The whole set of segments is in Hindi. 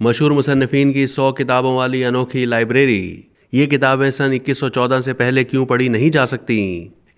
मशहूर मुसन्निफीन की 100 किताबों वाली अनोखी लाइब्रेरी। ये किताबें सन 2114 से पहले क्यों पढ़ी नहीं जा सकती।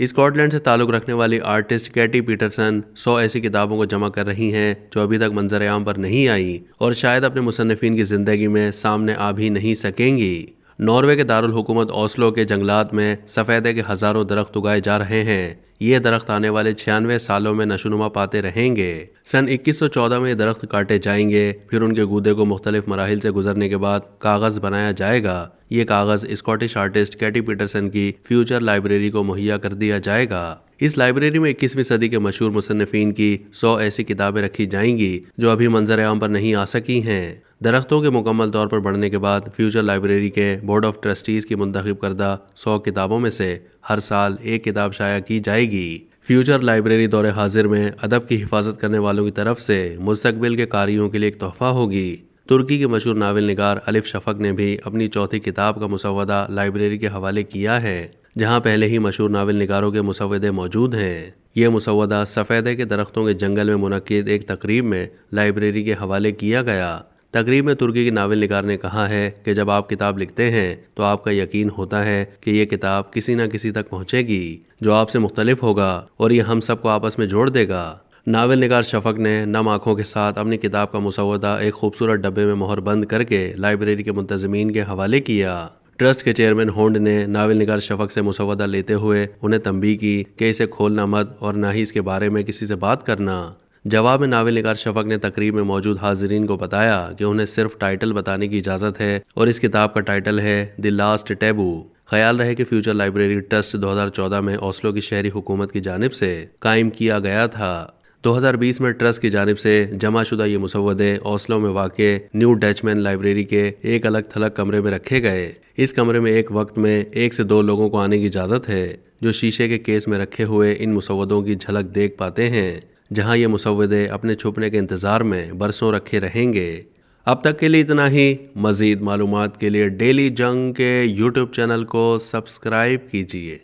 स्कॉटलैंड से ताल्लुक़ रखने वाली आर्टिस्ट कैटी पीटरसन 100 ऐसी किताबों को जमा कर रही हैं जो अभी तक मंजर आम पर नहीं आई और शायद अपने मुसन्निफीन की ज़िंदगी में सामने आ भी नहीं सकेंगी। नॉर्वे के दारुल हुकूमत ओस्लो के जंगलात में सफ़ेदे के हज़ारों दरख्त उगाए जा रहे हैं। ये दरख्त आने वाले 96 सालों में नशोनुमा पाते रहेंगे। सन 2114 में ये दरख्त काटे जाएंगे, फिर उनके गूदे को मुख्तलिफ मराहिल से गुजरने के बाद कागज़ बनाया जाएगा। ये कागज़ स्कॉटिश आर्टिस्ट कैटी पीटरसन की फ्यूचर लाइब्रेरी को मुहैया कर दिया जाएगा। इस लाइब्रेरी में 21वीं सदी के मशहूर मुसन्निफीन की 100 ऐसी किताबें रखी जाएंगी जो अभी मंजर आम पर नहीं आ सकी हैं। दरख्तों के मुकम्मल तौर पर बढ़ने के बाद फ्यूचर लाइब्रेरी के बोर्ड ऑफ ट्रस्टीज़ की मुंतखब करदा 100 किताबों में से हर साल एक किताब शाया की जाएगी। फ्यूचर लाइब्रेरी दौरे हाजिर में अदब की हिफाजत करने वालों की तरफ से मुस्तकबिल के कारियों के लिए एक तोहफा होगी। तुर्की के मशहूर नावल निगार अलिफ शफक ने भी अपनी चौथी किताब का मुसव्वदा लाइब्रेरी के हवाले किया है, जहां पहले ही मशहूर नावल निगारों के मुसव्वदे मौजूद हैं। ये मुसव्वदा सफ़ेदे के दरख्तों के जंगल में मुनक्किद एक तकरीब में लाइब्रेरी के हवाले किया गया। तकरीब में तुर्की के नावल निगार ने कहा है कि जब आप किताब लिखते हैं तो आपका यकीन होता है कि ये किताब किसी न किसी तक पहुंचेगी जो आपसे मुख्तलिफ होगा और ये हम सबको आपस में जोड़ देगा। नावल निगार शफक ने नम आँखों के साथ अपनी किताब का मुसव्वदा एक खूबसूरत डब्बे में मोहर बंद करके लाइब्रेरी के मुंतज़मीन के हवाले किया। ट्रस्ट के चेयरमैन होंड ने नावल निगार शफक से मुसव्वदा लेते हुए उन्हें तंबीह की कि इसे खोलना मत और ना ही इसके बारे में किसी से बात करना। जवाब में नावल निगार शफक ने तकरीब में मौजूद हाजिरीन को बताया कि उन्हें सिर्फ टाइटल बताने की इजाज़त है और इस किताब का टाइटल है द लास्ट टैबू। ख्याल रहे कि फ्यूचर लाइब्रेरी ट्रस्ट 2014 में ओस्लो की शहरी हुकूमत की जानिब से कायम किया गया था। 2020 में ट्रस्ट की जानिब से जमाशुदा ये मुसव्वदे ओस्लो में वाक़े न्यू डचमैन लाइब्रेरी के एक अलग थलग कमरे में रखे गए। इस कमरे में एक वक्त में 1 से 2 लोगों को आने की इजाज़त है जो शीशे के केस में रखे हुए इन मुसव्वदों की झलक देख पाते हैं, जहां ये मुसव्वदे अपने छुपने के इंतज़ार में बरसों रखे रहेंगे। अब तक के लिए इतना ही। मज़ीद मालूमात के लिए डेली जंग के यूट्यूब चैनल को सब्सक्राइब कीजिए।